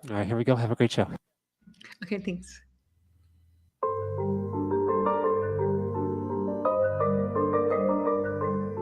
All right, here we go. Have a great show. Okay, thanks.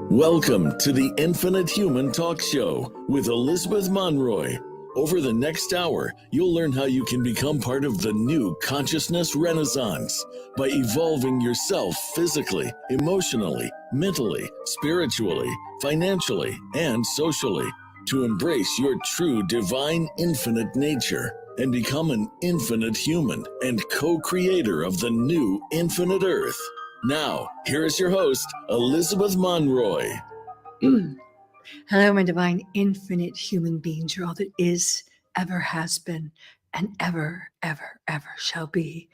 Welcome to the Infinite Human Talk Show with Elizabeth Monroy. Over the next hour, you'll learn how you can become part of the new consciousness renaissance by evolving yourself physically, emotionally, mentally, spiritually, financially, and socially to embrace your true divine infinite nature and become an infinite human and co-creator of the new infinite earth. Now, here is your host, Elizabeth Monroy. Hello, my divine, infinite human beings. You're all that is, ever has been, and ever, ever, ever shall be.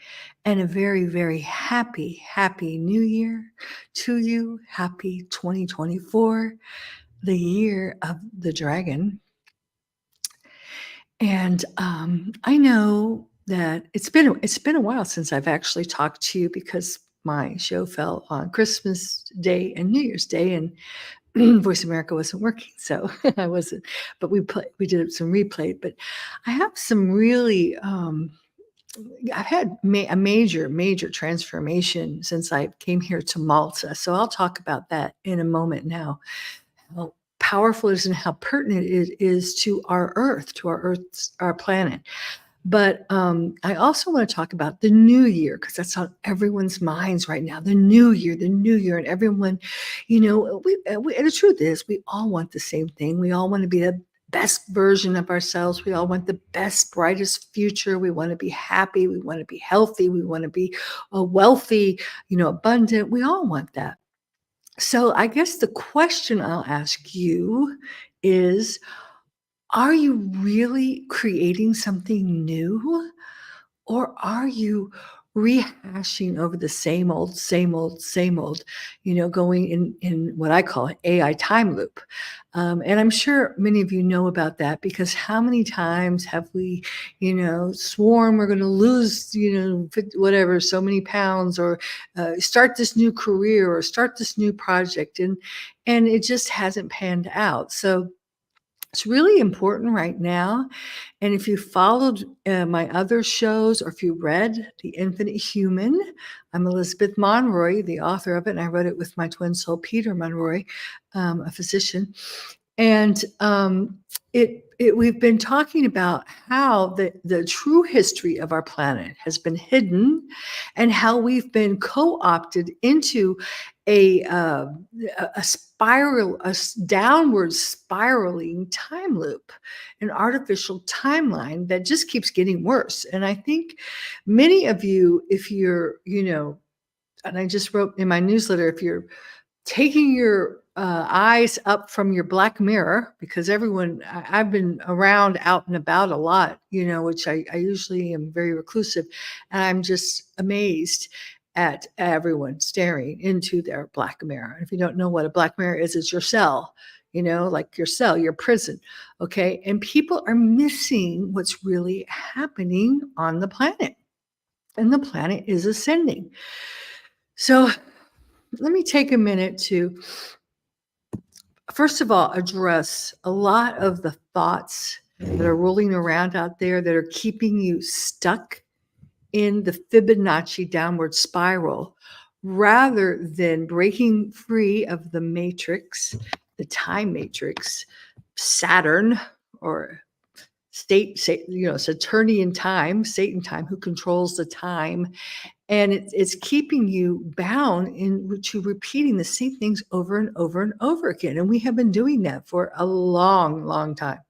And a very, very happy, happy new year to you. Happy 2024, the year of the dragon. And I know that it's been a while since I've actually talked to you because my show fell on Christmas Day and New Year's Day, and Voice America wasn't working, so I wasn't. But we did some replay. But I have some really. I've had a major transformation since I came here to Malta. So I'll talk about that in a moment now. How powerful it is and how pertinent it is to our Earth, our planet. But I also want to talk about the new year because that's on everyone's minds right now. The new year, and everyone, and the truth is, we all want the same thing. We all want to be the best version of ourselves. We all want the best, brightest future. We want to be happy. We want to be healthy. We want to be wealthy, abundant. We all want that. So I guess the question I'll ask you is, are you really creating something new? Or are you rehashing over the same old, going in what I call AI time loop? And I'm sure many of you know about that because how many times have we, sworn we're going to lose, whatever, so many pounds or start this new career or start this new project and it just hasn't panned out. So it's really important right now. And if you followed my other shows or if you read The Infinite Human, I'm Elizabeth Monroy, the author of it, and I wrote it with my twin soul, Peter Monroy, a physician. And we've been talking about how the true history of our planet has been hidden and how we've been co-opted into a downward spiraling time loop, an artificial timeline that just keeps getting worse. And I think many of you, if you're, and I just wrote in my newsletter, if you're taking your eyes up from your black mirror, because I've been around out and about a lot, which I usually am very reclusive, and I'm just amazed at everyone staring into their black mirror. And if you don't know what a black mirror is, it's your cell, like your cell, your prison. Okay. And people are missing what's really happening on the planet. And the planet is ascending. So let me take a minute to, first of all, address a lot of the thoughts that are rolling around out there that are keeping you stuck in the Fibonacci downward spiral rather than breaking free of the matrix, the time matrix, Saturn or Saturnian time, Satan time, who controls the time. And it's keeping you bound into repeating the same things over and over and over again. And we have been doing that for a long, long time.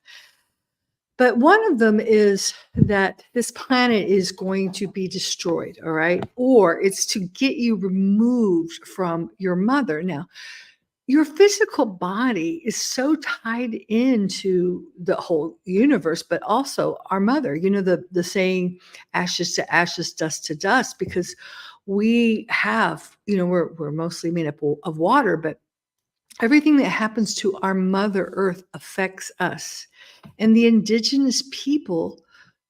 But one of them is that this planet is going to be destroyed, all right? Or it's to get you removed from your mother. Now, your physical body is so tied into the whole universe, but also our mother. The saying, ashes to ashes, dust to dust, because we have, we're mostly made up of water, but everything that happens to our Mother Earth affects us. And the indigenous people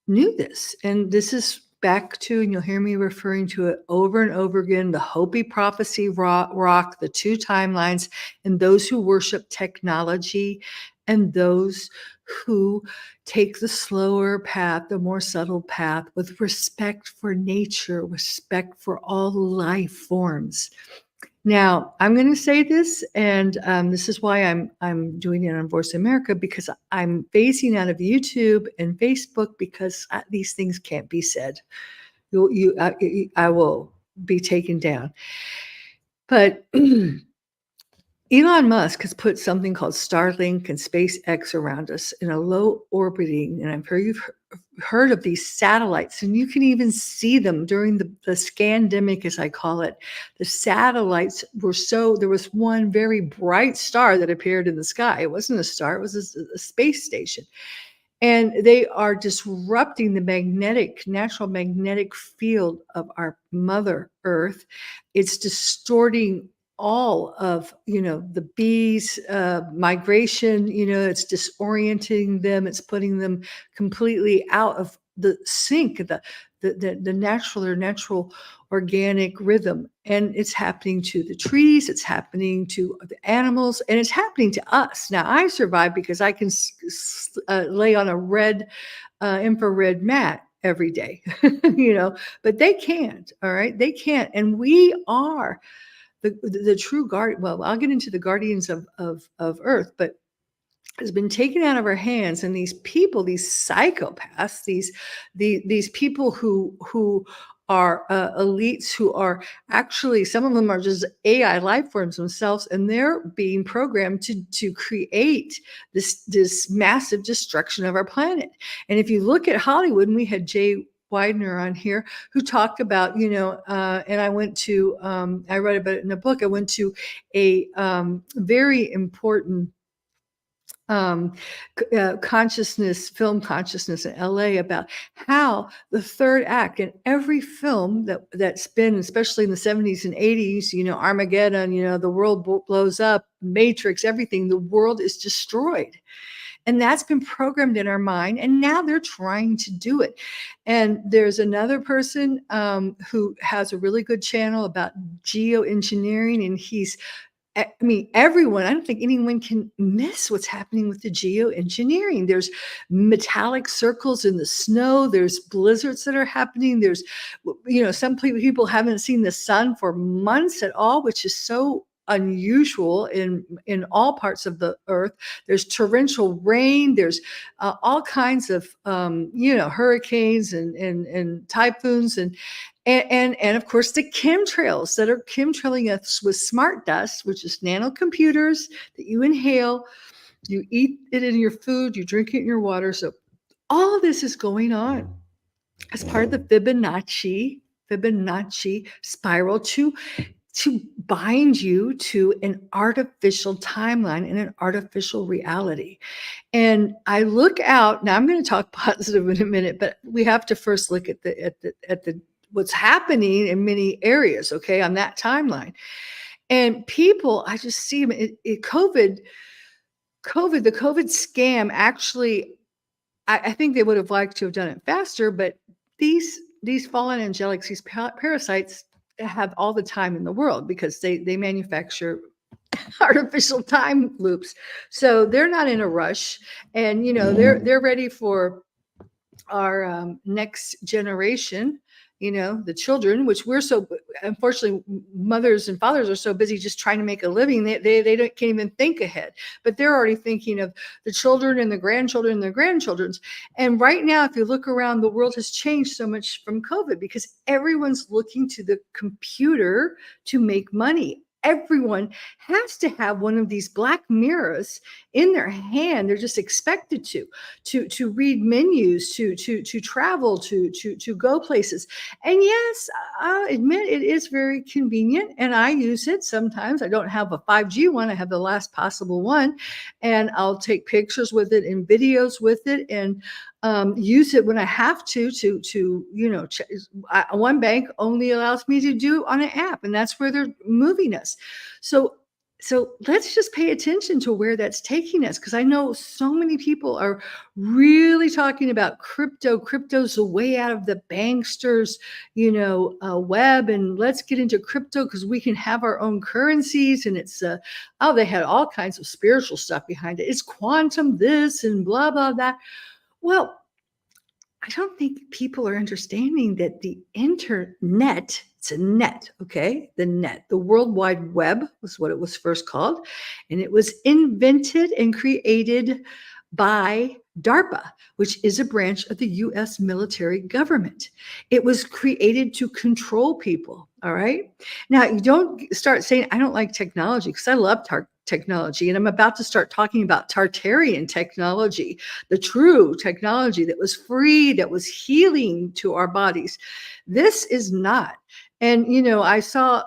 knew this. And this is back to, and you'll hear me referring to it over and over again, the Hopi prophecy rock, the two timelines, and those who worship technology and those who take the slower path, the more subtle path, with respect for nature, respect for all life forms. Now, I'm going to say this, and this is why I'm doing it on Voice America, because I'm phasing out of YouTube and Facebook because these things can't be said. I will be taken down. But Elon Musk has put something called Starlink and SpaceX around us in a low orbiting, and I'm sure you've heard of these satellites, and you can even see them during the scandemic, as I call it. The satellites were there was one very bright star that appeared in the sky. It wasn't a star, it was a space station. And they are disrupting the natural magnetic field of our Mother Earth. It's distorting all of, the bees' migration. It's disorienting them. It's putting them completely out of the sync, the natural organic rhythm. And it's happening to the trees, it's happening to the animals, and it's happening to us. Now, I survive because I can lay on a red infrared mat every day, but they can't. All right, they can't. And we are the true guard. Well, I'll get into the guardians of Earth, but has been taken out of our hands, and these people, these psychopaths, these people who are elites, who are actually, some of them are just AI life forms themselves, and they're being programmed to create this massive destruction of our planet. And if you look at Hollywood, and we had Jay Widener on here, who talked about, and I went to, I read about it in a book. I went to a very important film consciousness in LA about how the third act in every film that's been, especially in the 70s and 80s, Armageddon, the world blows up, Matrix, everything, the world is destroyed. And that's been programmed in our mind. And now they're trying to do it. And there's another person who has a really good channel about geoengineering, and everyone, I don't think anyone can miss what's happening with the geoengineering. There's metallic circles in the snow. There's blizzards that are happening. There's, some people haven't seen the sun for months at all, which is so unusual in all parts of the earth. There's torrential rain. There's all kinds of, hurricanes and typhoons and of course the chemtrails that are chemtrailing us with smart dust, which is nanocomputers that you inhale, you eat it in your food, you drink it in your water. So all of this is going on as part of the Fibonacci spiral to bind you to an artificial timeline and an artificial reality. And I look out, now I'm going to talk positive in a minute, but we have to first look at the what's happening in many areas, okay, on that timeline. And people, I just see them, the COVID scam, actually, I think they would have liked to have done it faster, but these fallen angelics, these parasites, have all the time in the world because they manufacture artificial time loops. So they're not in a rush, and they're ready for our next generation, the children, which we're so, unfortunately, mothers and fathers are so busy just trying to make a living, they can't even think ahead. But they're already thinking of the children and the grandchildren and their grandchildren's. And right now, if you look around, the world has changed so much from COVID because everyone's looking to the computer to make money. Everyone has to have one of these black mirrors in their hand. They're just expected to read menus, to travel, to go places. And yes, I'll admit it is very convenient, and I use it sometimes. I don't have a 5G one. I have the last possible one, and I'll take pictures with it and videos with it, and use it when I have to one bank only allows me to do on an app, and that's where they're moving us. So So let's just pay attention to where that's taking us, because I know so many people are really talking about crypto. Crypto's the way out of the banksters, web, and let's get into crypto because we can have our own currencies. And it's they had all kinds of spiritual stuff behind it. It's quantum this and blah blah that. Well, I don't think people are understanding that the internet, it's a net, okay? The net, the World Wide Web was what it was first called. And it was invented and created by DARPA, which is a branch of the US military government. It was created to control people, all right? Now, you don't start saying, I don't like technology, because I love technology. And I'm about to start talking about Tartarian technology, the true technology that was free, that was healing to our bodies. This is not. And, I saw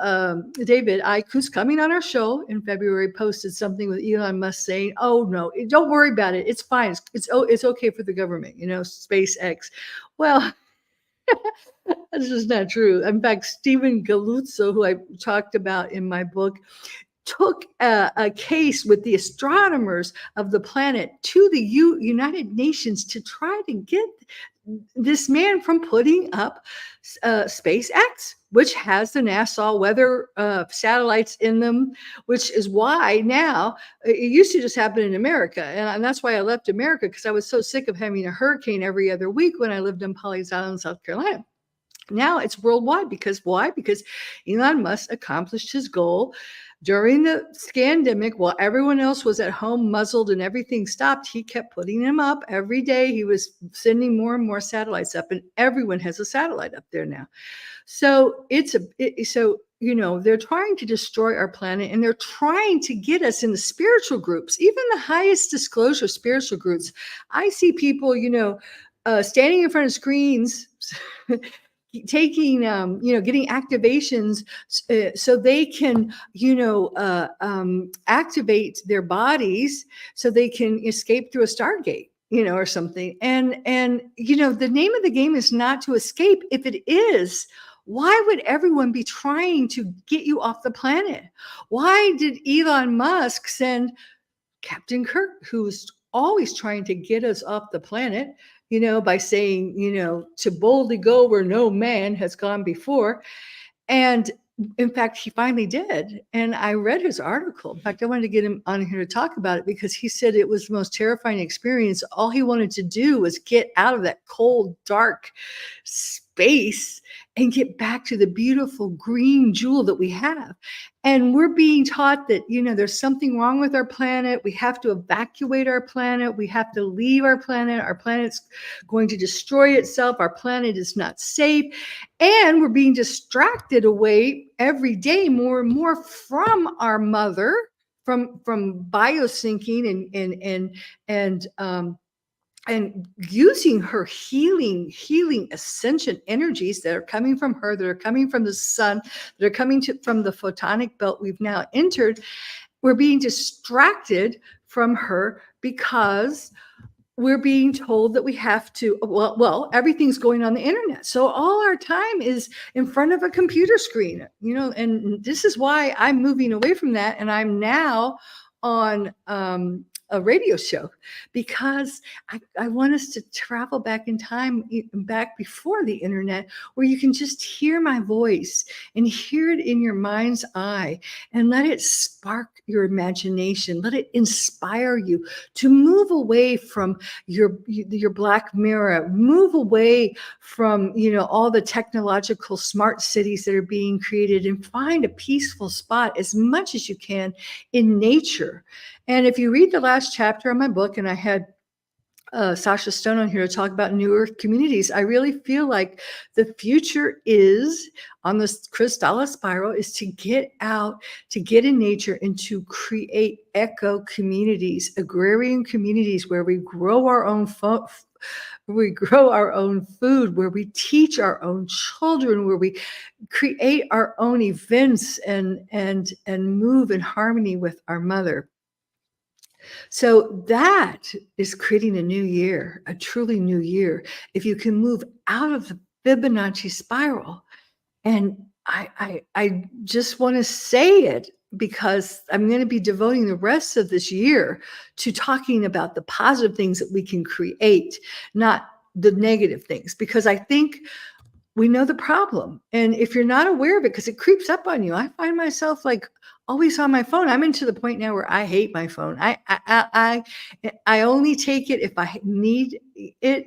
David Icke, who's coming on our show in February, posted something with Elon Musk saying, oh, no, don't worry about it. It's fine. It's okay for the government, SpaceX. Well, that's just not true. In fact, Stephen Galuzzo, who I talked about in my book, took a case with the astronomers of the planet to the United Nations to try to get this man from putting up SpaceX, which has the NASA weather satellites in them, which is why now it used to just happen in America. And that's why I left America, because I was so sick of having a hurricane every other week when I lived in Pawleys Island, South Carolina. Now it's worldwide. Because why? Because Elon Musk accomplished his goal during the scandemic. While everyone else was at home muzzled and everything stopped, he kept putting them up every day. He was sending more and more satellites up, and everyone has a satellite up there now. So they're trying to destroy our planet, and they're trying to get us in the spiritual groups, even the highest disclosure spiritual groups. I see people, standing in front of screens, taking, getting activations so they can, activate their bodies so they can escape through a Stargate, or something. And the name of the game is not to escape. If it is, why would everyone be trying to get you off the planet? Why did Elon Musk send Captain Kirk, who's always trying to get us off the planet, by saying, to boldly go where no man has gone before? And in fact, he finally did. And I read his article. In fact, I wanted to get him on here to talk about it, because he said it was the most terrifying experience. All he wanted to do was get out of that cold, dark space and get back to the beautiful green jewel that we have. And we're being taught that, there's something wrong with our planet. We have to evacuate our planet. We have to leave our planet. Our planet's going to destroy itself. Our planet is not safe. And we're being distracted away every day more and more from our mother, from biosyncing and using her healing ascension energies that are coming from her, that are coming from the sun, that are coming from the photonic belt we've now entered. We're being distracted from her because we're being told that we have to, everything's going on the internet. So all our time is in front of a computer screen, and this is why I'm moving away from that. And I'm now on a radio show, because I want us to travel back in time, back before the internet, where you can just hear my voice and hear it in your mind's eye, and let it spark your imagination. Let it inspire you to move away from your black mirror, move away from, all the technological smart cities that are being created, and find a peaceful spot as much as you can in nature. And if you read the last chapter of my book, and I had Sasha Stone on here to talk about New Earth communities, I really feel like the future is on this Krystala spiral is to get out, to get in nature, and to create eco communities, agrarian communities, where we grow our own food, where we teach our own children, where we create our own events and move in harmony with our mother. So that is creating a new year, a truly new year. If you can move out of the Fibonacci spiral, and I just want to say it because I'm going to be devoting the rest of this year to talking about the positive things that we can create, not the negative things, because I think we know the problem. And if you're not aware of it, because it creeps up on you, I find myself like always on my phone. I'm into the point now where I hate my phone. I only take it if I need it,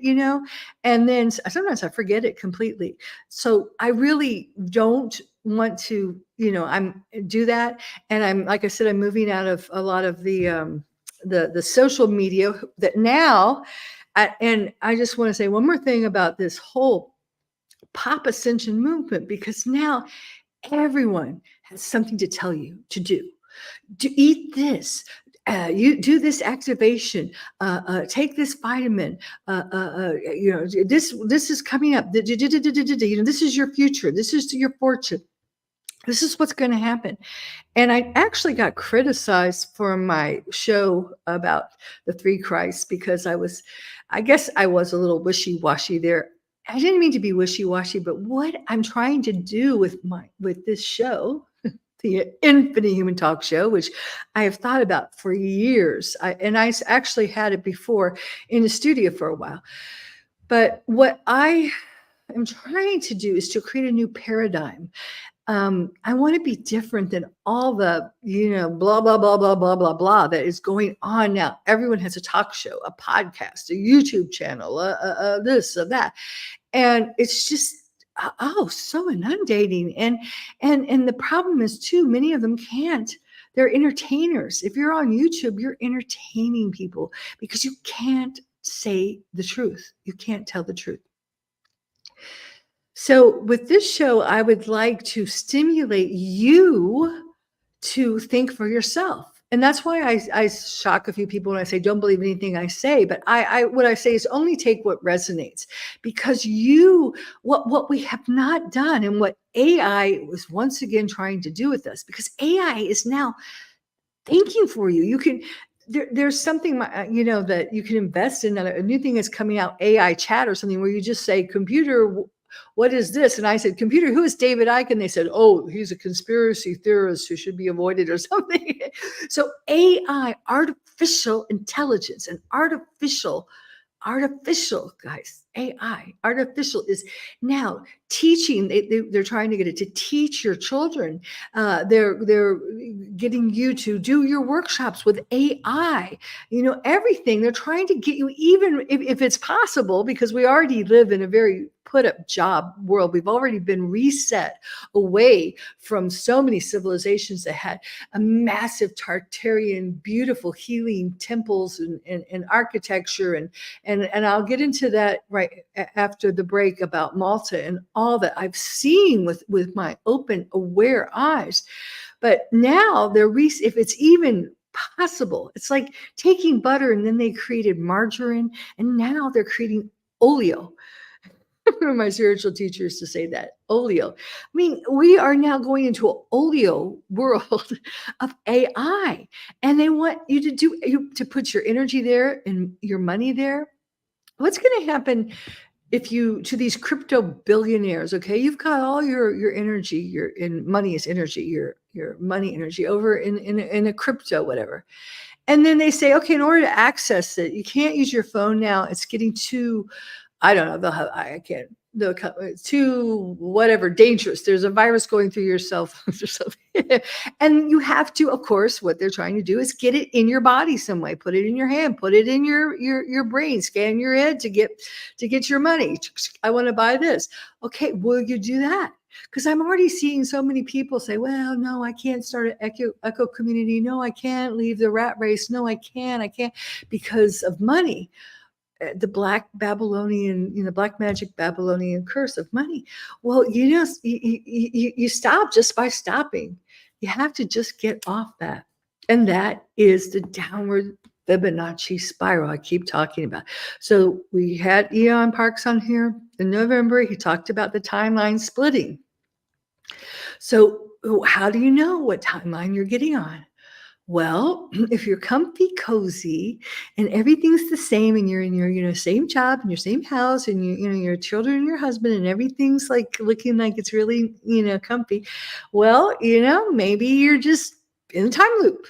and then sometimes I forget it completely. So I really don't want to, do that. And I'm, like I said, I'm moving out of a lot of the social media that now, and I just want to say one more thing about this whole pop ascension movement, because now everyone has something to tell you to do. To eat this, you do this activation, take this vitamin, this is coming up, this is your future, this is your fortune, this is what's going to happen. And I actually got criticized for my show about the three Christs, because I guess I was a little wishy-washy there. I didn't mean to be wishy-washy, but what I'm trying to do with this show, the Infinite Human Talk Show, which I have thought about for years. I actually had it before in the studio for a while. But what I am trying to do is to create a new paradigm. I want to be different than all the, blah, blah, blah, blah, blah, blah, blah that is going on now. Everyone has a talk show, a podcast, a YouTube channel, this, that. And it's just, so inundating. And the problem is too, many of them can't. They're entertainers. If you're on YouTube, you're entertaining people because you can't say the truth. You can't tell the truth. So with this show, I would like to stimulate you to think for yourself. And that's why I shock a few people when I say, don't believe anything I say. But what I say is only take what resonates, because what we have not done, and what AI was once again trying to do with us, because AI is now thinking for you. You can, there's something, that you can invest in. A new thing is coming out, AI chat or something, where you just say, computer, what is this? And I said, computer, who is David Icke? And they said, oh, he's a conspiracy theorist who should be avoided or something. So AI, artificial intelligence, and artificial, guys, AI, artificial is now teaching. They're trying to get it to teach your children. They're getting you to do your workshops with AI. Everything. They're trying to get you, even if it's possible, because we already live in a very put up job world. We've already been reset away from so many civilizations that had a massive Tartarian, beautiful healing temples and architecture. And I'll get into that right after the break about Malta and all that I've seen with my open, aware eyes. But now if it's even possible, it's like taking butter and then they created margarine, and now they're creating oleo. One of my spiritual teachers to say that, oleo. I mean, we are now going into an oleo world of AI, and they want you to put your energy there and your money there. What's going to happen to these crypto billionaires? Okay, you've got all your energy, money is energy, your money energy over in a crypto, whatever. And then they say, okay, in order to access it, you can't use your phone now. It's getting too, I don't know, I can't, too whatever, dangerous. There's a virus going through your cell phones or something. And you have to, of course, what they're trying to do is get it in your body some way, put it in your hand, put it in your brain, scan your head to get your money. I want to buy this. Okay, will you do that? Because I'm already seeing so many people say, well, no, I can't start an eco community. No, I can't leave the rat race. No, I can't, because of money. The black Babylonian, black magic Babylonian curse of money. Well, you stop just by stopping. You have to just get off that. And that is the downward Fibonacci spiral I keep talking about. So we had Eon Parks on here in November. He talked about the timeline splitting. So how do you know what timeline you're getting on? Well, if you're comfy, cozy, and everything's the same, and you're in your same job and your same house, and your children and your husband, and everything's like looking like it's really comfy. Well, maybe you're just in the time loop.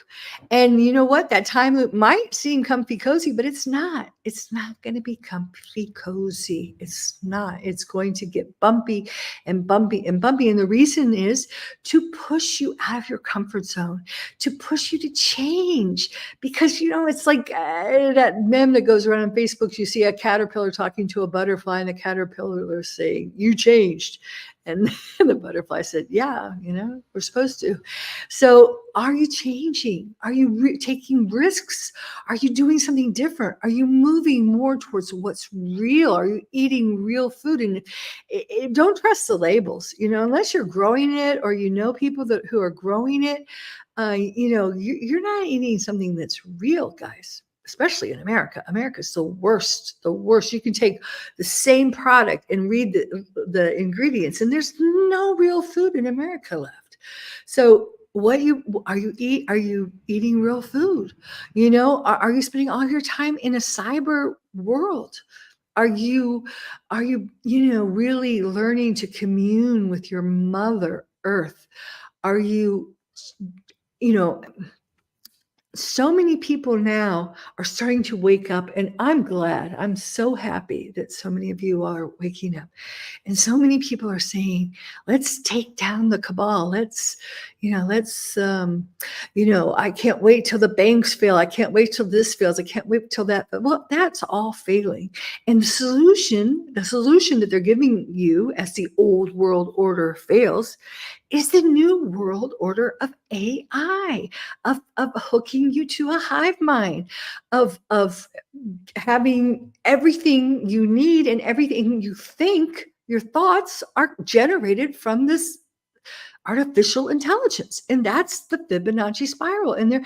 And you know what? That time loop might seem comfy cozy, but it's not. It's not going to be comfy cozy. It's not. It's going to get bumpy and bumpy and bumpy. And the reason is to push you out of your comfort zone, to push you to change. Because, it's like that meme that goes around on Facebook. You see a caterpillar talking to a butterfly, and the caterpillar is saying, "You changed." And the butterfly said, "Yeah, we're supposed to." So are you changing? Are you taking risks? Are you doing something different? Are you moving more towards what's real? Are you eating real food? And don't trust the labels, unless you're growing it or people who are growing it. You're not eating something that's real, guys. Especially in America. America's the worst, the worst. You can take the same product and read the ingredients, and there's no real food in America left. So are you eating real food? Are you spending all your time in a cyber world? Are you really learning to commune with your Mother Earth? Are you so many people now are starting to wake up, and I'm so happy that so many of you are waking up. And so many people are saying, let's take down the cabal. I can't wait till the banks fail. I can't wait till this fails. I can't wait till that. Well, that's all failing. And the solution that they're giving you as the old world order fails is the new world order of AI, of hooking you to a hive mind, of having everything you need and everything you think. Your thoughts are generated from this artificial intelligence. And that's the Fibonacci spiral. And they're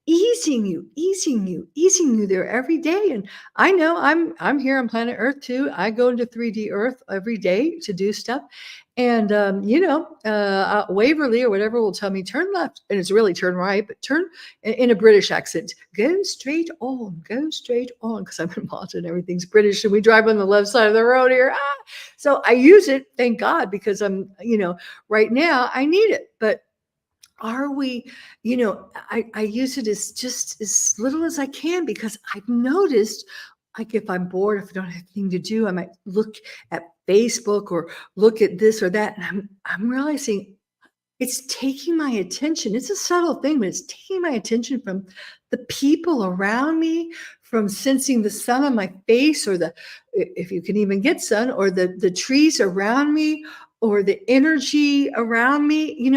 easing you there every day. And I know I'm here on planet Earth too. I go into 3D Earth every day to do stuff. And, Waverly or whatever will tell me, turn left. And it's really turn right, but turn in a British accent. Go straight on. Because I'm in Malta and everything's British. And we drive on the left side of the road here. So I use it, thank God, because I'm, right now I need it. But are we, I use it as just as little as I can, because I've noticed, like, if I'm bored, if I don't have anything to do, I might look at Facebook or look at this or that. And I'm realizing it's taking my attention. It's a subtle thing, but it's taking my attention from the people around me, from sensing the sun on my face, or if you can even get sun, or the trees around me, or the energy around me,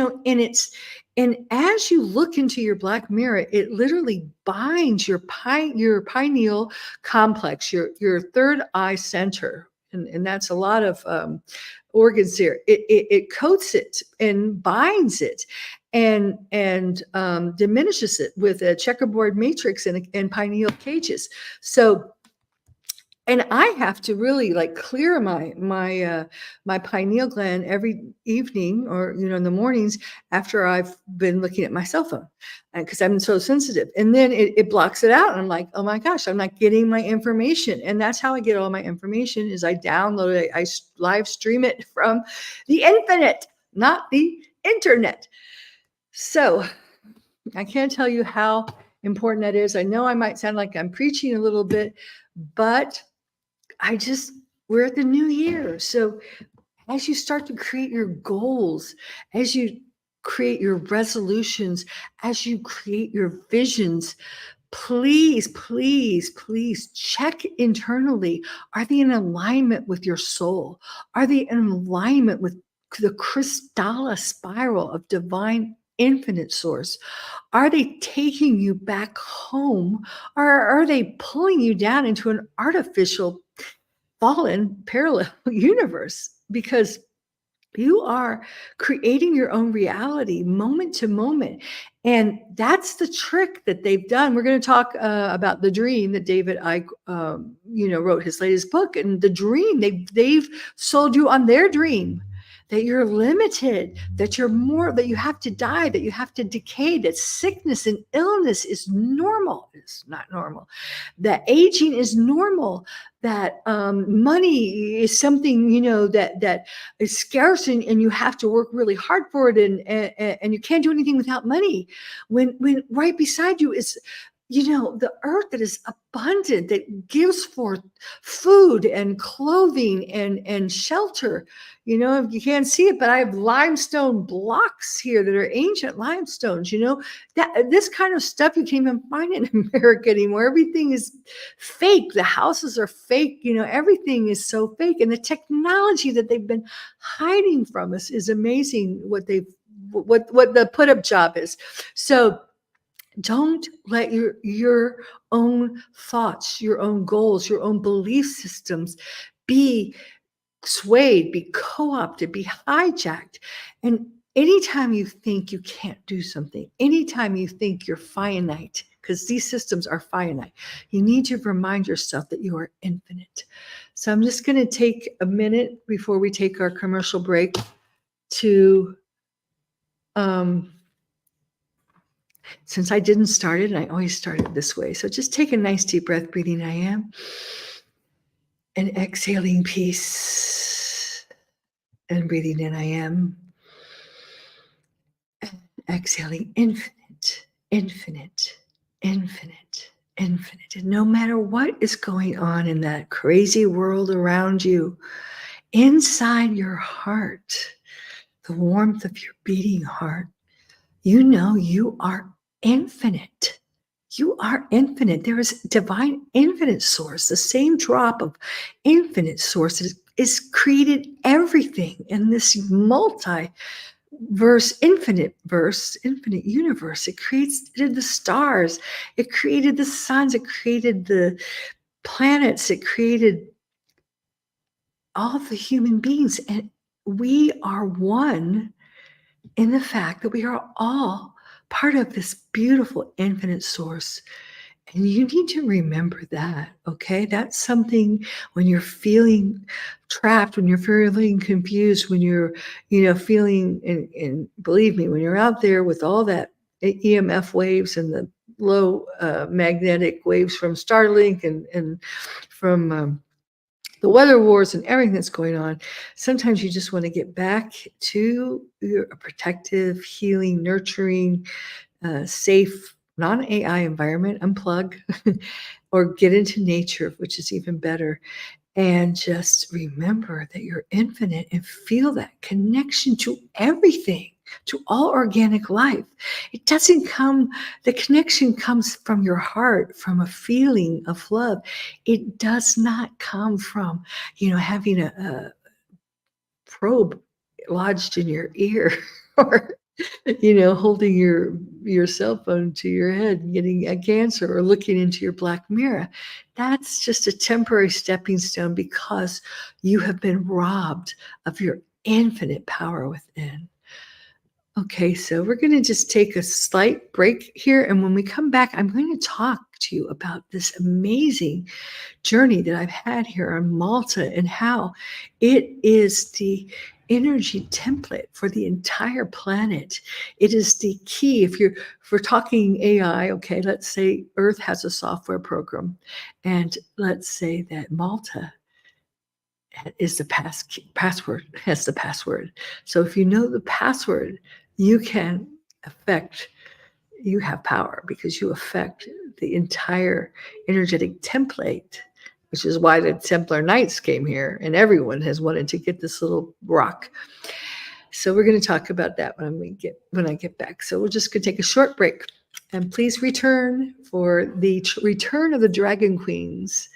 and as you look into your black mirror, it literally binds your pineal complex, your third eye center. And that's a lot of organs there. It coats it and binds it and diminishes it with a checkerboard matrix and pineal cages. So, and I have to really clear my pineal gland every evening, or in the mornings after I've been looking at my cell phone, because I'm so sensitive. And then it blocks it out, and I'm like, oh my gosh, I'm not getting my information. And that's how I get all my information, is I download it, I live stream it from the infinite, not the internet. So I can't tell you how important that is. I know I might sound like I'm preaching a little bit, but we're at the new year. So as you start to create your goals, as you create your resolutions, as you create your visions, please check internally. Are they in alignment with your soul? Are they in alignment with the Krystala spiral of divine infinite source? Are they taking you back home, or are they pulling you down into an artificial fallen parallel universe? Because you are creating your own reality moment to moment. And that's the trick that they've done. We're going to talk about the dream that David Icke, wrote his latest book. And the dream, they've sold you on their dream. that you're limited, that you're more, that you have to die, that you have to decay, that sickness and illness is normal. It's not normal. That aging is normal. That money is something, you know, that is scarce, and you have to work really hard for it, and you can't do anything without money. When right beside you is, you know, the earth that is abundant, that gives forth food and clothing and shelter. You know, you can't see it, but I have limestone blocks here that are ancient limestones. You know, that this kind of stuff you can't even find in America anymore. Everything is fake. The houses are fake. You know, everything is so fake, and the technology that they've been hiding from us is amazing. What the put up job is. So don't let your own thoughts, your own goals, your own belief systems be swayed, be co-opted, be hijacked. And anytime you think you can't do something, anytime you think you're finite, because these systems are finite, you need to remind yourself that you are infinite. So I'm just going to take a minute before we take our commercial break to since I didn't start it, and I always start it this way. So just take a nice deep breath, breathing I am, and exhaling peace, and breathing in I am, and exhaling infinite, infinite, infinite, infinite. And no matter what is going on in that crazy world around you, inside your heart, the warmth of your beating heart, you know you are infinite. You are infinite. There is divine infinite source. The same drop of infinite source is created everything in this multiverse, infinite universe. It created the stars. It created the suns. It created the planets. It created all of the human beings. And we are one in the fact that we are all part of this beautiful infinite source. And you need to remember that, okay? That's something when you're feeling trapped, when you're feeling confused, when you're, you know, feeling, and believe me, when you're out there with all that EMF waves and the low magnetic waves from Starlink and from the weather wars and everything that's going on, sometimes you just want to get back to your protective, healing, nurturing, safe, non-AI environment, unplug, or get into nature, which is even better. And just remember that you're infinite and feel that connection to everything, to all organic life. It doesn't come, the connection comes from your heart, from a feeling of love. It does not come from, you know, having a probe lodged in your ear or, you know, holding your cell phone to your head and getting a cancer, or looking into your black mirror. That's just a temporary stepping stone, because you have been robbed of your infinite power within. Okay, so we're going to just take a slight break here, and when we come back, I'm going to talk to you about this amazing journey that I've had here on Malta, and how it is the energy template for the entire planet. It is the key. If we're talking AI, okay, let's say Earth has a software program, and let's say that Malta is the password, has the password. So if you know the password, you can affect, you have power, because you affect the entire energetic template, which is why the Templar Knights came here, and everyone has wanted to get this little rock. So we're going to talk about that when I get back. So we're just going to take a short break, and please return for the return of the Dragon Queens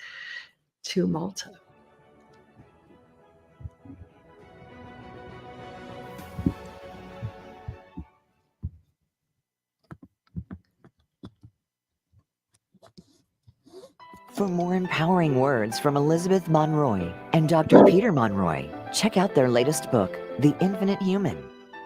to Malta. For more empowering words from Elizabeth Monroy and Dr. Peter Monroy, check out their latest book, The Infinite Human,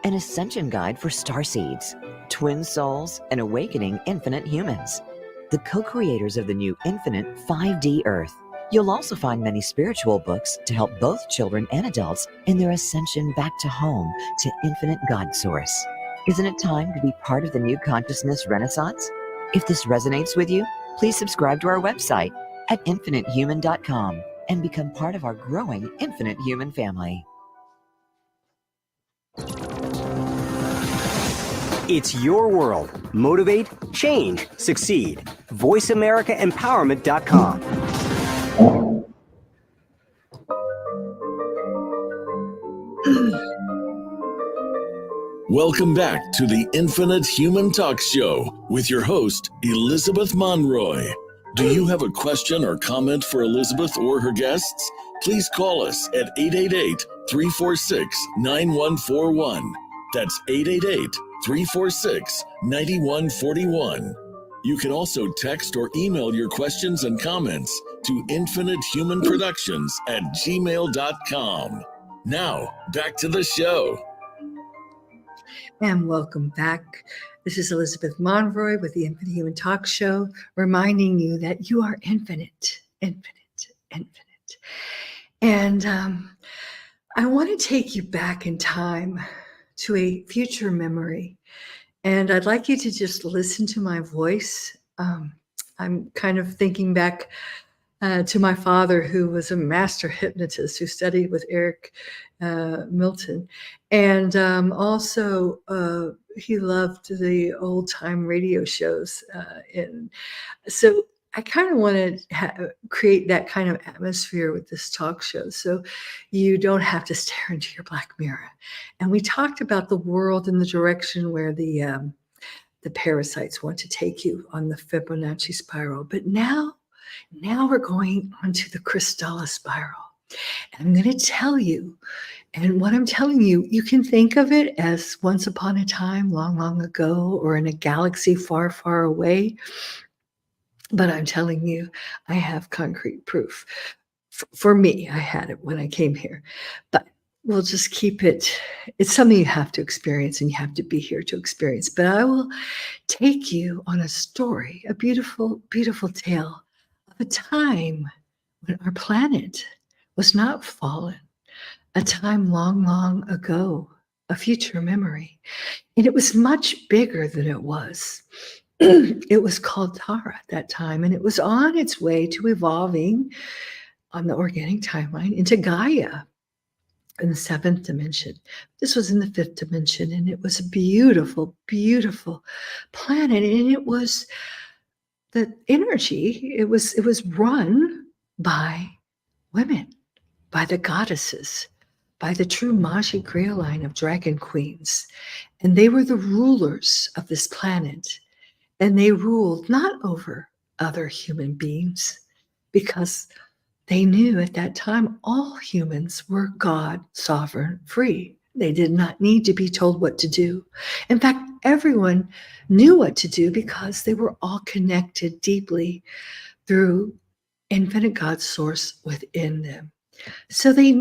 an ascension guide for starseeds, twin souls, and awakening infinite humans. The co-creators of the new infinite 5D Earth, You'll also find many spiritual books to help both children and adults in their ascension back to home, to infinite God Source. Isn't it time to be part of the new consciousness renaissance? If this resonates with you, please subscribe to our website at infinitehuman.com and become part of our growing Infinite Human family. It's your world. Motivate, change, succeed. VoiceAmericaEmpowerment.com. Welcome back to the Infinite Human Talk Show with your host, Elizabeth Monroy. Do you have a question or comment for Elizabeth or her guests? Please call us at 888-346-9141. That's 888-346-9141. You can also text or email your questions and comments to infinitehumanproductions@gmail.com. Now, back to the show. And welcome back. This is Elizabeth Monroy with the Infinite Human Talk Show, reminding you that you are infinite, infinite, infinite. And I want to take you back in time to a future memory. And I'd like you to just listen to my voice. I'm kind of thinking back to my father, who was a master hypnotist who studied with Eric Milton. And also, he loved the old time radio shows. And so I kind of want to create that kind of atmosphere with this talk show, so you don't have to stare into your black mirror. And we talked about the world in the direction where the parasites want to take you on the Fibonacci spiral. But now we're going onto the Krystala spiral. And I'm going to tell you, and what I'm telling you, you can think of it as once upon a time, long, long ago, or in a galaxy far, far away. But I'm telling you, I have concrete proof. For me, I had it when I came here. But we'll just keep it. It's something you have to experience, and you have to be here to experience. But I will take you on a story, a beautiful, beautiful tale of a time when our planet was not fallen, a time long, long ago, a future memory. And it was much bigger than it was. It was called Tara at that time, and it was on its way to evolving on the organic timeline into Gaia in the 7th dimension. This was in the 5th dimension, and it was a beautiful, beautiful planet. And it was the energy, it was run by women, by the goddesses, by the true Magi Griot line of dragon queens. And they were the rulers of this planet. And they ruled not over other human beings, because they knew at that time all humans were God, sovereign, free. They did not need to be told what to do. In fact, everyone knew what to do because they were all connected deeply through infinite God source within them. So they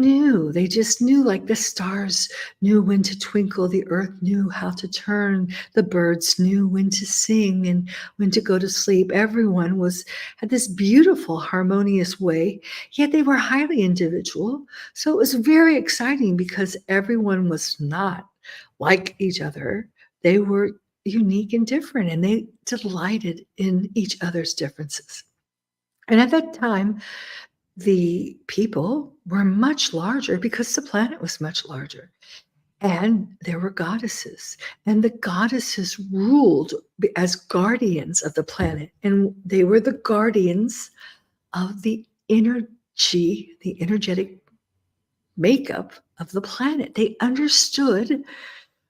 just knew, like the stars knew when to twinkle, the earth knew how to turn, the birds knew when to sing and when to go to sleep. Everyone had this beautiful, harmonious way, yet they were highly individual. So it was very exciting because everyone was not like each other. They were unique and different, and they delighted in each other's differences. And at that time, the people were much larger because the planet was much larger. And there were goddesses, and the goddesses ruled as guardians of the planet. And they were the guardians of the energy, the energetic makeup of the planet. They understood,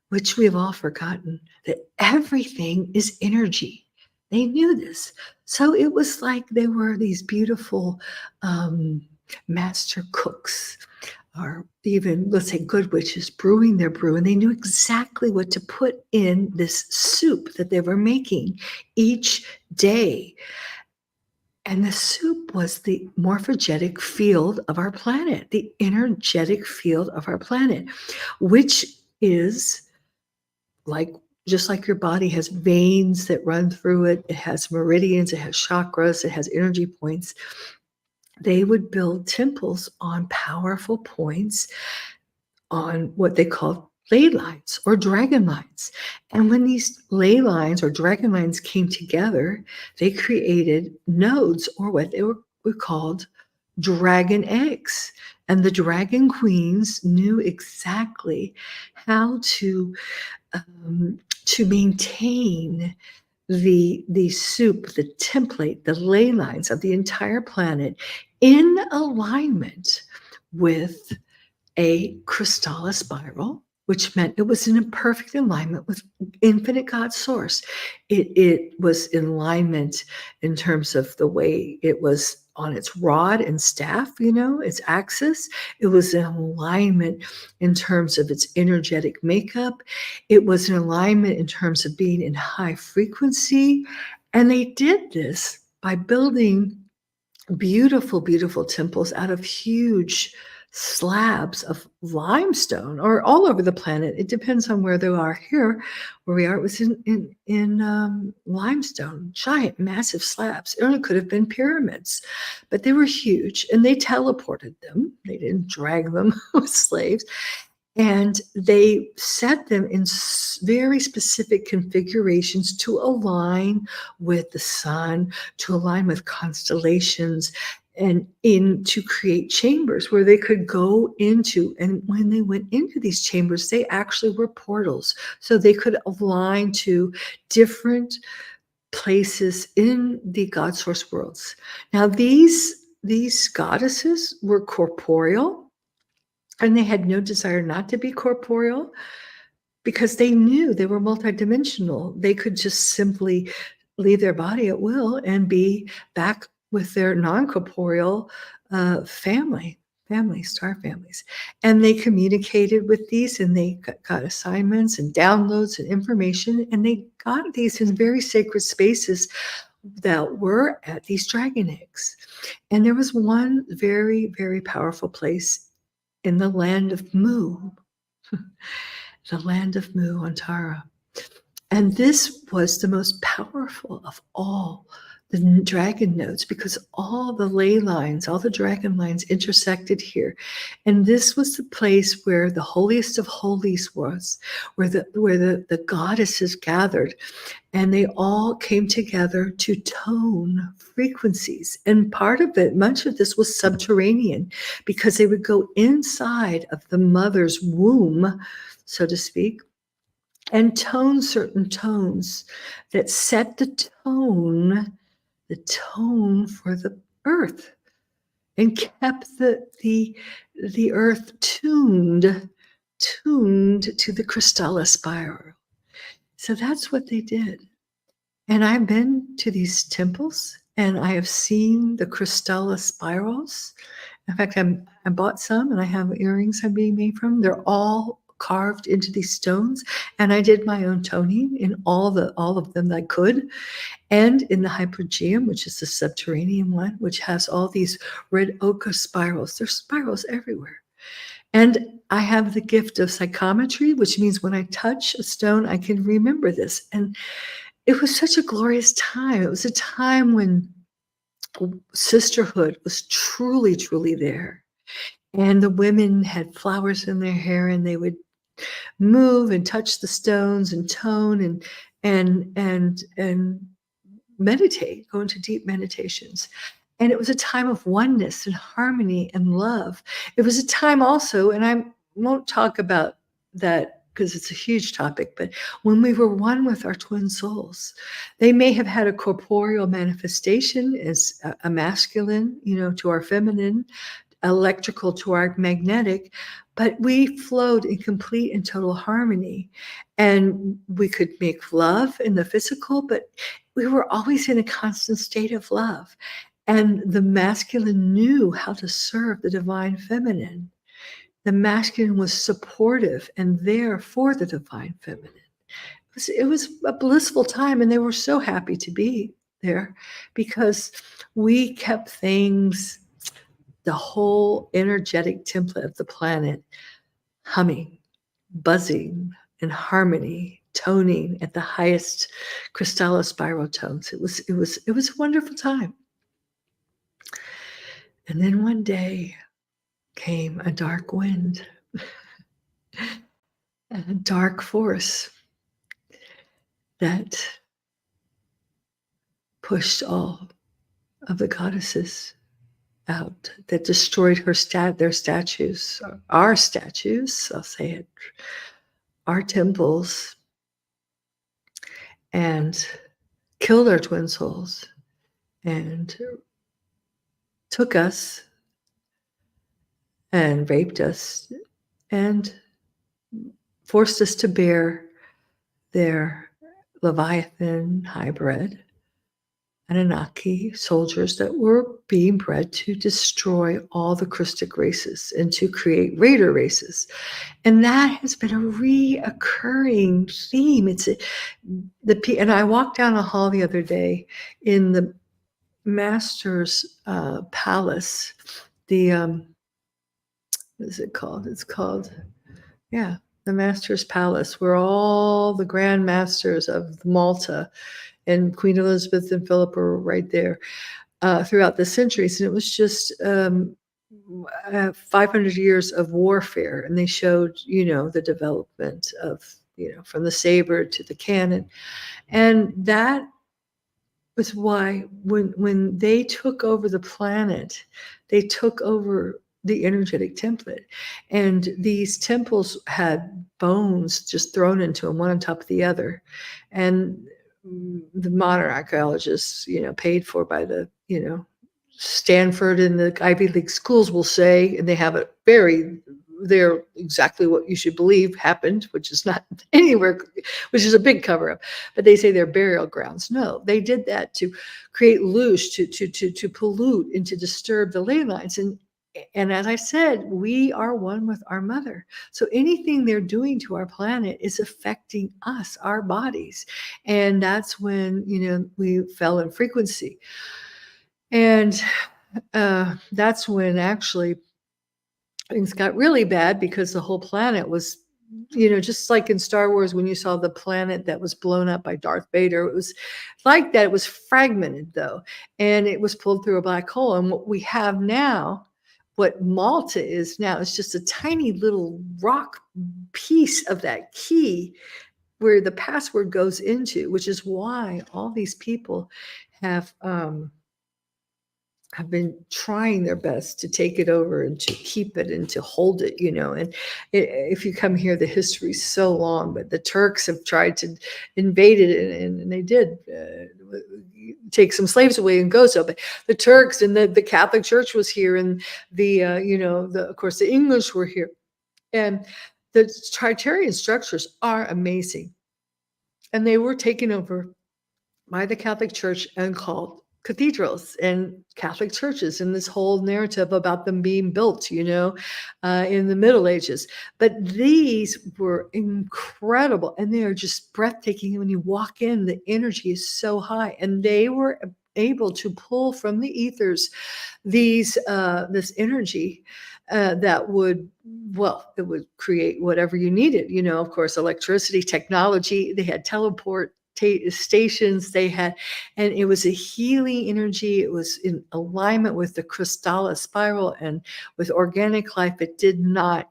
which we've all forgotten, that everything is energy. They knew this. So it was like they were these beautiful master cooks, or even, let's say, good witches brewing their brew. And they knew exactly what to put in this soup that they were making each day. And the soup was the morphogenetic field of our planet, the energetic field of our planet, which is just like your body has veins that run through it, it has meridians, it has chakras, it has energy points. they would build temples on powerful points on what they called ley lines or dragon lines. And when these ley lines or dragon lines came together, they created nodes, or what they were called dragon eggs. And the dragon queens knew exactly how to maintain the soup, the template, the ley lines of the entire planet in alignment with a Krystala spiral, which meant it was in perfect alignment with infinite God source. It was in alignment in terms of the way it was on its rod and staff, its axis. It was in alignment in terms of its energetic makeup. It was in alignment in terms of being in high frequency. And they did this by building beautiful, beautiful temples out of huge slabs of limestone, or all over the planet. It depends on where they are. Here, where we are, it was in limestone, giant, massive slabs. It only could have been pyramids, but they were huge, and they teleported them. They didn't drag them with slaves. And they set them in very specific configurations to align with the sun, to align with constellations, and to create chambers where they could go into. And when they went into these chambers, they actually were portals. So they could align to different places in the God source worlds. Now, these goddesses were corporeal. And they had no desire not to be corporeal because they knew they were multidimensional. They could just simply leave their body at will and be back with their non-corporeal star families. And they communicated with these, and they got assignments and downloads and information, and they got these in very sacred spaces that were at these dragon eggs. And there was one very, very powerful place in the land of Mu, the land of Mu on Tara. And this was the most powerful of all the dragon nodes, because all the ley lines, all the dragon lines intersected here. And this was the place where the holiest of holies was, where the goddesses gathered. And they all came together to tone frequencies. And part of it, much of this was subterranean, because they would go inside of the mother's womb, so to speak, and tone certain tones that set the tone for the earth, and kept the earth tuned to the Krystala spiral. So that's what they did. And I've been to these temples, and I have seen the Krystala spirals. In fact, I bought some, and I have earrings I'm being made from. They're all carved into these stones, and I did my own toning in all of them that I could. And in the Hypogeum, which is the subterranean one, which has all these red ochre spirals. There's spirals everywhere. And I have the gift of psychometry, which means when I touch a stone, I can remember this. And it was such a glorious time. It was a time when sisterhood was truly, truly there. And the women had flowers in their hair, and they would move and touch the stones and tone and meditate, go into deep meditations. And it was a time of oneness and harmony and love. It was a time also, and I won't talk about that because it's a huge topic, but when we were one with our twin souls, they may have had a corporeal manifestation as a masculine, to our feminine, electrical to our magnetic, but we flowed in complete and total harmony. And we could make love in the physical, but we were always in a constant state of love. And the masculine knew how to serve the divine feminine. The masculine was supportive and there for the divine feminine. It was a blissful time, and they were so happy to be there because we kept things, the whole energetic template of the planet, humming, buzzing, in harmony, toning at the highest Krystala spiral tones. It was a wonderful time. And then one day came a dark wind, and a dark force that pushed all of the goddesses out, that destroyed their statues, our statues, I'll say it, our temples, and killed our twin souls, and took us and raped us and forced us to bear their Leviathan hybrid Anunnaki soldiers that were being bred to destroy all the Christic races and to create raider races. And that has been a reoccurring theme. And I walked down a hall the other day in the Master's Palace. What is it called? It's called, yeah, the Master's Palace, where all the Grand Masters of Malta and Queen Elizabeth and Philip were right there throughout the centuries. And it was just 500 years of warfare. And they showed, the development of, from the saber to the cannon. And that was why when they took over the planet, they took over the energetic template. And these temples had bones just thrown into them, one on top of the other. And the modern archaeologists, paid for by the, Stanford and the Ivy League schools will say, and they have it they're exactly what you should believe happened, which is not anywhere, which is a big cover up. But they say they're burial grounds. No, they did that to create loosh, to pollute and to disturb the ley lines. And as I said, we are one with our mother. So anything they're doing to our planet is affecting us, our bodies. And that's when, we fell in frequency. And that's when actually things got really bad, because the whole planet was, just like in Star Wars, when you saw the planet that was blown up by Darth Vader, it was like that. It was fragmented, though, and it was pulled through a black hole. And what we have now, what Malta is now, is just a tiny little rock piece of that key where the password goes into, which is why all these people have been trying their best to take it over and to keep it and to hold it, and if you come here, the history is so long, but the Turks have tried to invade it, and they did take some slaves away and go. So, but the Turks and the Catholic Church was here, and of course the English were here, and the Tritarian structures are amazing, and they were taken over by the Catholic Church and called cathedrals and Catholic churches, and this whole narrative about them being built, in the Middle Ages. But these were incredible, and they are just breathtaking. When you walk in, the energy is so high, and they were able to pull from the ethers this energy that would, it would create whatever you needed. Of course, electricity, technology. They had teleport stations they had, and it was a healing energy. It was in alignment with the Krystala spiral and with organic life. It did not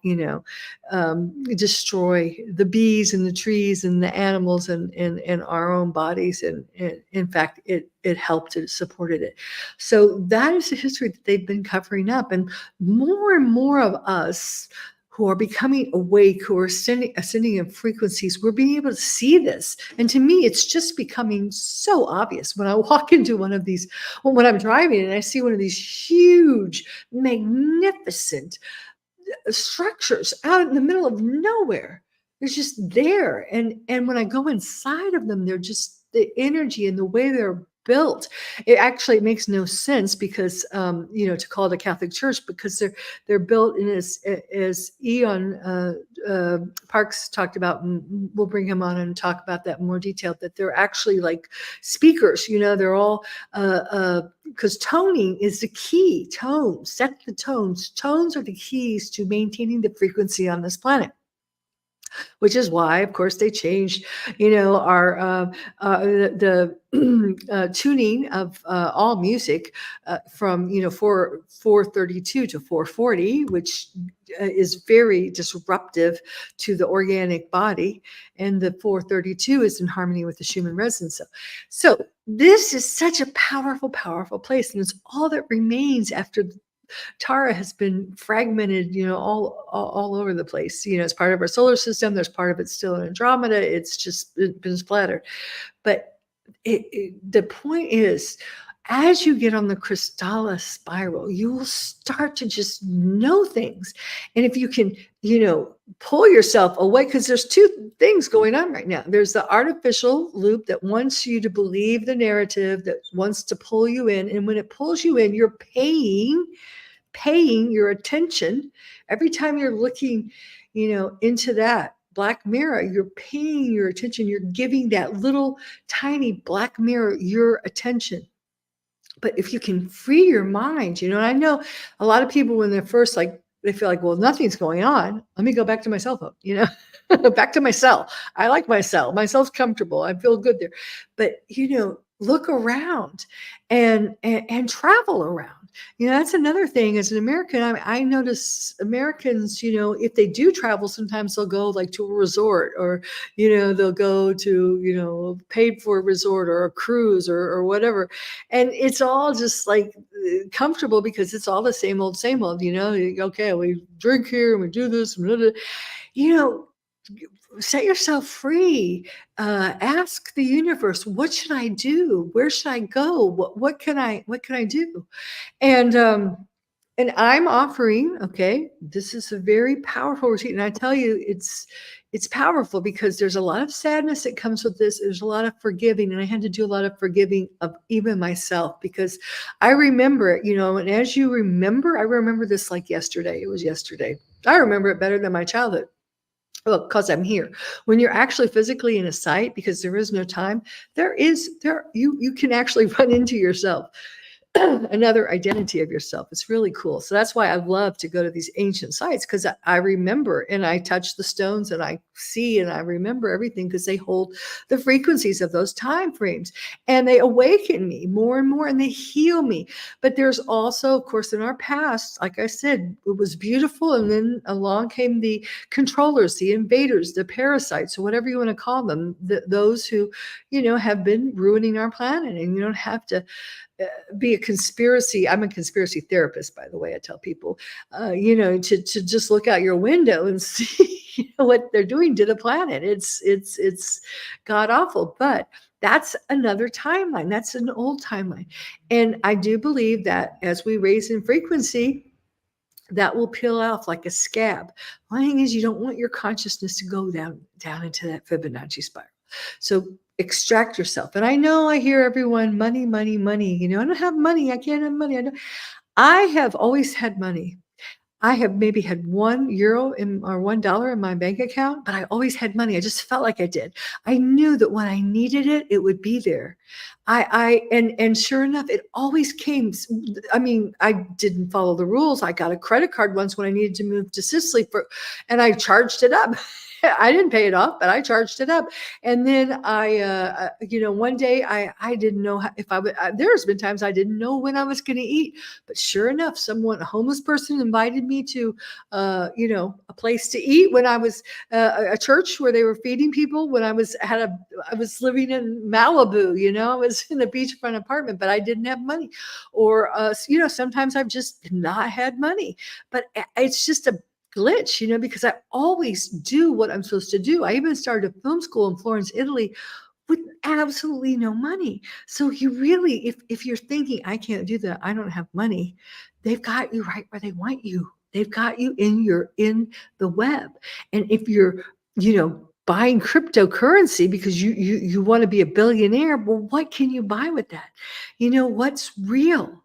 destroy the bees and the trees and the animals and our own bodies, and in fact it helped, it supported it. So that is the history that they've been covering up, and more of us who are becoming awake, who are ascending in frequencies, we're being able to see this. And to me, it's just becoming so obvious when I walk into one of these, when I'm driving and I see one of these huge, magnificent structures out in the middle of nowhere. They're just there. And when I go inside of them, they're just the energy and the way they're built. It actually makes no sense, because to call it a Catholic church, because they're built in as Eon Parks talked about, and we'll bring him on and talk about that in more detail, that they're actually like speakers. They're all because toning is the key. Tone, set the tones. Tones are the keys to maintaining the frequency on this planet. which is why, of course, they changed, our the tuning of all music from 432 to 440, which is very disruptive to the organic body, and the 432 is in harmony with the Schumann resonance. So this is such a powerful, powerful place, and it's all that remains after Tara has been fragmented, all over the place. It's part of our solar system. There's part of it still in Andromeda. It's just been splattered. But the point is, as you get on the Krystala spiral, you will start to just know things. And if you can, pull yourself away, because there's two things going on right now. There's the artificial loop that wants you to believe the narrative, that wants to pull you in. And when it pulls you in, you're paying your attention. Every time you're looking, into that black mirror, you're paying your attention. You're giving that little tiny black mirror your attention. But if you can free your mind, and I know a lot of people, when they're first, they feel like, well, nothing's going on. Let me go back to my cell phone, back to my cell. I like my cell. My cell's comfortable. I feel good there. But, look around and travel around. That's another thing. As an American, I notice Americans, if they do travel, sometimes they'll go to a resort, or, they'll go to, paid for a resort or a cruise or whatever. And it's all just comfortable, because it's all the same old, okay, we drink here and we do this, and blah, blah. Set yourself free. Ask the universe, what should I do? Where should I go? What can I do? And I'm offering, okay, this is a very powerful routine. And I tell you, it's powerful, because there's a lot of sadness that comes with this. There's a lot of forgiving. And I had to do a lot of forgiving of even myself, because I remember it, and as you remember, I remember this like yesterday. It was yesterday. I remember it better than my childhood. Well, because I'm here. When you're actually physically in a site, because there is no time, you can actually run into yourself. Another identity of yourself. It's really cool. So that's why I love to go to these ancient sites, because I remember, and I touch the stones, and I see, and I remember everything, because they hold the frequencies of those time frames, and they awaken me more and more, and they heal me. But there's also, of course, in our past, like I said, it was beautiful, and then along came the controllers, the invaders, the parasites, or whatever you want to call them, those who, have been ruining our planet. And you don't have to be a conspiracy. I'm a conspiracy therapist, by the way. I tell people, to just look out your window and see what they're doing to the planet. It's god awful, but that's another timeline. That's an old timeline. And I do believe that as we raise in frequency, that will peel off like a scab. The thing is, you don't want your consciousness to go down into that Fibonacci spiral. So extract yourself. And I know I hear everyone, money, money, money. I don't have money. I can't have money. I have always had money. I have maybe had €1 or $1 in my bank account, but I always had money. I just felt like I did. I knew that when I needed it, it would be there. And sure enough, it always came. I mean, I didn't follow the rules. I got a credit card once when I needed to move to Sicily and I charged it up. I didn't pay it off, but I charged it up. And then one day I didn't know if I would, there's been times I didn't know when I was going to eat, but sure enough, a homeless person invited me to, a place to eat when I was a church where they were feeding people when I was living in Malibu, I was in a beachfront apartment, but I didn't have money. Or, sometimes I've just not had money, but it's just a glitch, because I always do what I'm supposed to do. I even started a film school in Florence, Italy, with absolutely no money. So you really, if you're thinking, I can't do that, I don't have money, they've got you right where they want you. They've got you in the web. And if you're, buying cryptocurrency because you want to be a billionaire, well, what can you buy with that? What's real?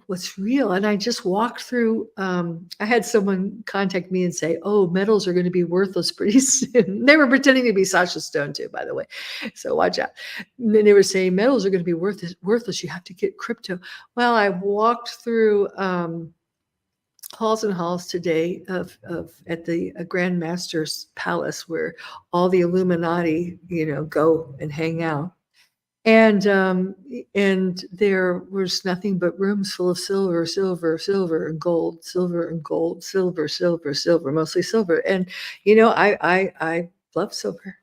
What's real? And I just walked through, I had someone contact me and say, oh, metals are going to be worthless pretty soon. They were pretending to be Sasha Stone too, by the way. So watch out. And then they were saying metals are going to be worthless. You have to get crypto. Well, I walked through halls and halls today of at the Grand Master's palace where all the Illuminati, go and hang out. And there was nothing but rooms full of silver, silver, silver, and gold, silver and gold, silver, silver, silver, mostly silver. And I love silver.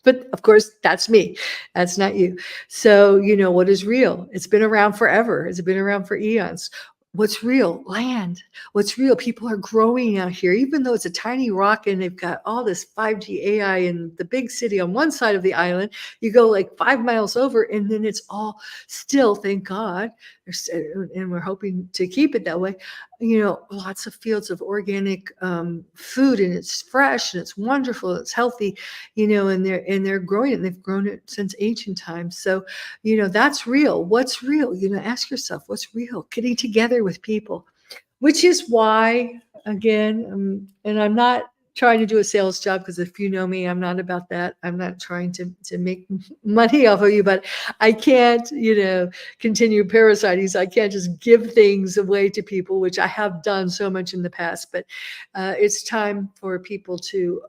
But of course, that's me. That's not you. So, what is real? It's been around forever. It's been around for eons. What's real? Land. What's real? People are growing out here, even though it's a tiny rock and they've got all this 5G AI in the big city on one side of the island. You go like 5 miles over, and then it's all still, thank God. And we're hoping to keep it that way. Lots of fields of organic food, and it's fresh and it's wonderful. It's healthy, and they're growing it. And they've grown it since ancient times. So, that's real. What's real? Ask yourself, what's real? Getting together with people, which is why, again, and I'm not trying to do a sales job, because if you know me, I'm not about that. I'm not trying to make money off of you, but I can't, continue parasiting. So I can't just give things away to people, which I have done so much in the past. But it's time for people to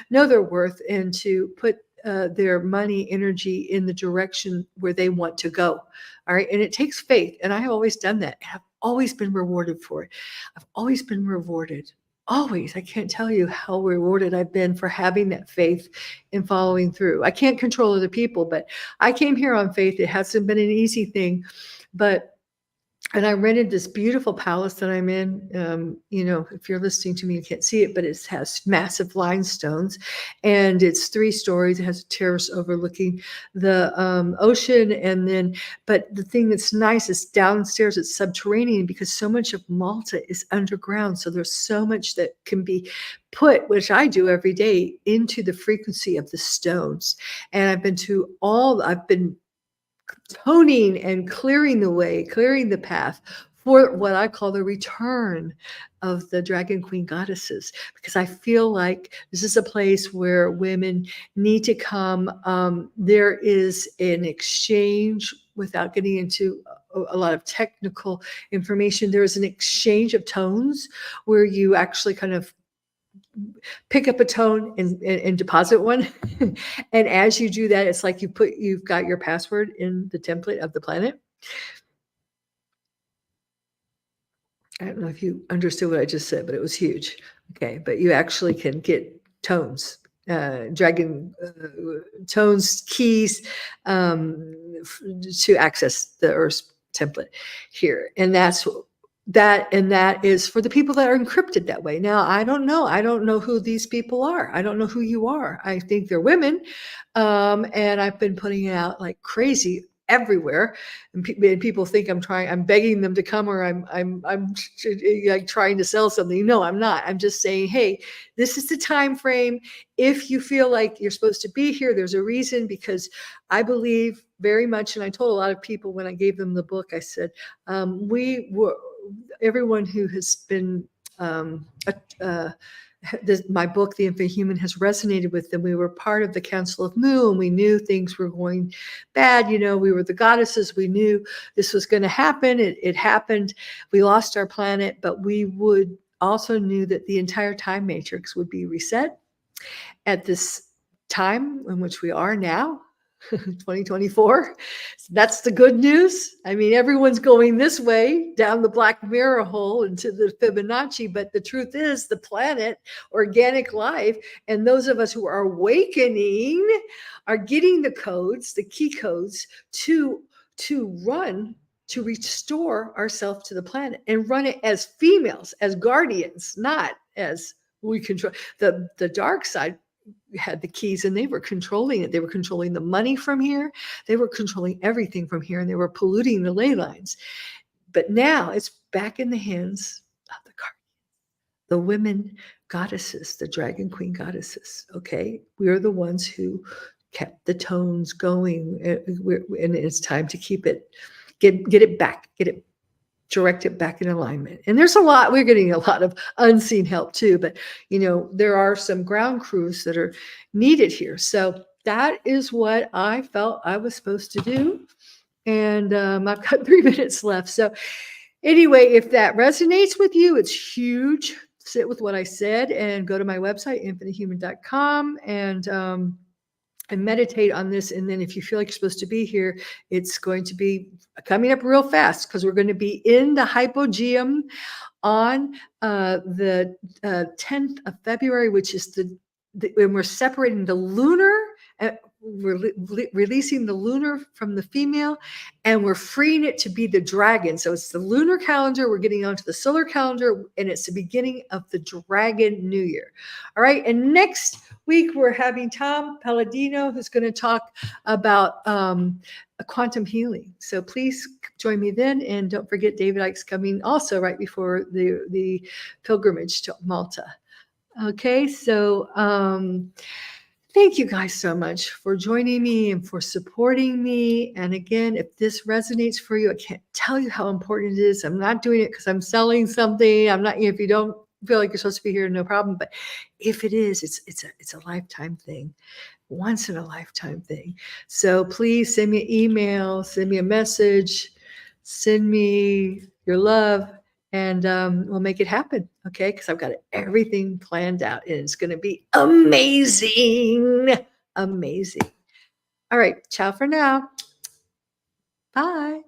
know their worth and to put their money, energy in the direction where they want to go. All right. And it takes faith. And I have always done that. I've always been rewarded for it. I've always been rewarded. Always. I can't tell you how rewarded I've been for having that faith and following through. I can't control other people, but I came here on faith. It hasn't been an easy thing, and I rented this beautiful palace that I'm in. If you're listening to me, you can't see it, but it has massive limestones, and it's 3 stories. It has a terrace overlooking the ocean, but the thing that's nice is downstairs it's subterranean, because so much of Malta is underground. So there's so much that can be put, which I do every day, into the frequency of the stones. And I've been toning and clearing the way, clearing the path for what I call the return of the dragon queen goddesses, because I feel like this is a place where women need to come. There is an exchange, without getting into a lot of technical information. There is an exchange of tones where you actually kind of pick up a tone and deposit one. And as you do that, it's like you've got your password in the template of the planet. I don't know if you understood what I just said, but it was huge. Okay. But you actually can get tones, dragon tones, keys to access the Earth's template here. And that is for the people that are encrypted that way. Now, I don't know who these people are. I don't know who you are. I think they're women. And I've been putting it out like crazy everywhere. And people think I'm begging them to come, or I'm like trying to sell something. No, I'm not. I'm just saying, hey, this is the time frame. If you feel like you're supposed to be here, there's a reason, because I believe very much. And I told a lot of people when I gave them the book, I said, everyone who has been my book, The Infinite Human, has resonated with them. We were part of the Council of Mu, and we knew things were going bad. We were the goddesses. We knew this was going to happen. It happened. We lost our planet, but we would also knew that the entire time matrix would be reset at this time in which we are now. 2024. That's the good news. I mean, everyone's going this way down the black mirror hole into the Fibonacci, but the truth is the planet, organic life, and those of us who are awakening are getting the codes, the key codes to restore ourselves to the planet and run it as females, as guardians, not as we control. The dark side had the keys, and they were controlling it. They were controlling the money from here. They were controlling everything from here, and they were polluting the ley lines. But now it's back in the hands of the guardians, the women goddesses, the dragon queen goddesses. Okay, we are the ones who kept the tones going, and it's time to keep it, get it back, direct it back in alignment. And we're getting a lot of unseen help too, but there are some ground crews that are needed here. So that is what I felt I was supposed to do. And I've got 3 minutes left. So Anyway, if that resonates with you, it's huge. Sit with what I said and go to my website, infinitehuman.com, and meditate on this. And then if you feel like you're supposed to be here, it's going to be coming up real fast because we're going to be in the hypogeum on the 10th of February, which is when we're separating the lunar, we're releasing the lunar from the female, and we're freeing it to be the dragon. So it's the lunar calendar. We're getting onto the solar calendar, and it's the beginning of the dragon new year. All right. And next week, we're having Tom Palladino, who's going to talk about quantum healing. So please join me then. And don't forget, David Icke's coming also right before the pilgrimage to Malta. Okay, so thank you guys so much for joining me and for supporting me. And again, if this resonates for you, I can't tell you how important it is. I'm not doing it because I'm selling something. I'm not, if you don't feel like you're supposed to be here, no problem. But if it is, it's a lifetime thing. Once in a lifetime thing. So please send me an email, send me a message, send me your love, and we'll make it happen. Okay. Because I've got everything planned out and it's going to be amazing. Amazing. All right. Ciao for now. Bye.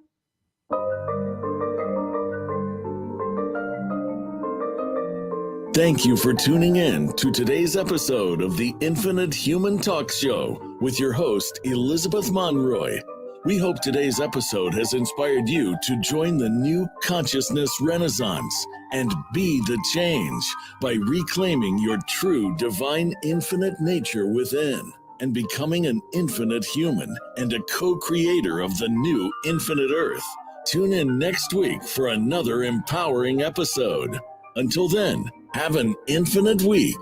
Thank you for tuning in to today's episode of the Infinite Human Talk Show with your host, Elizabeth Monroy. We hope today's episode has inspired you to join the new consciousness renaissance and be the change by reclaiming your true divine infinite nature within and becoming an infinite human and a co-creator of the new infinite earth. Tune in next week for another empowering episode. Until then, have an infinite week.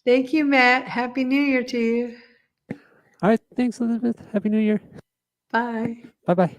Thank you, Matt. Happy New Year to you. All right. Thanks, Elizabeth. Happy New Year. Bye. Bye-bye.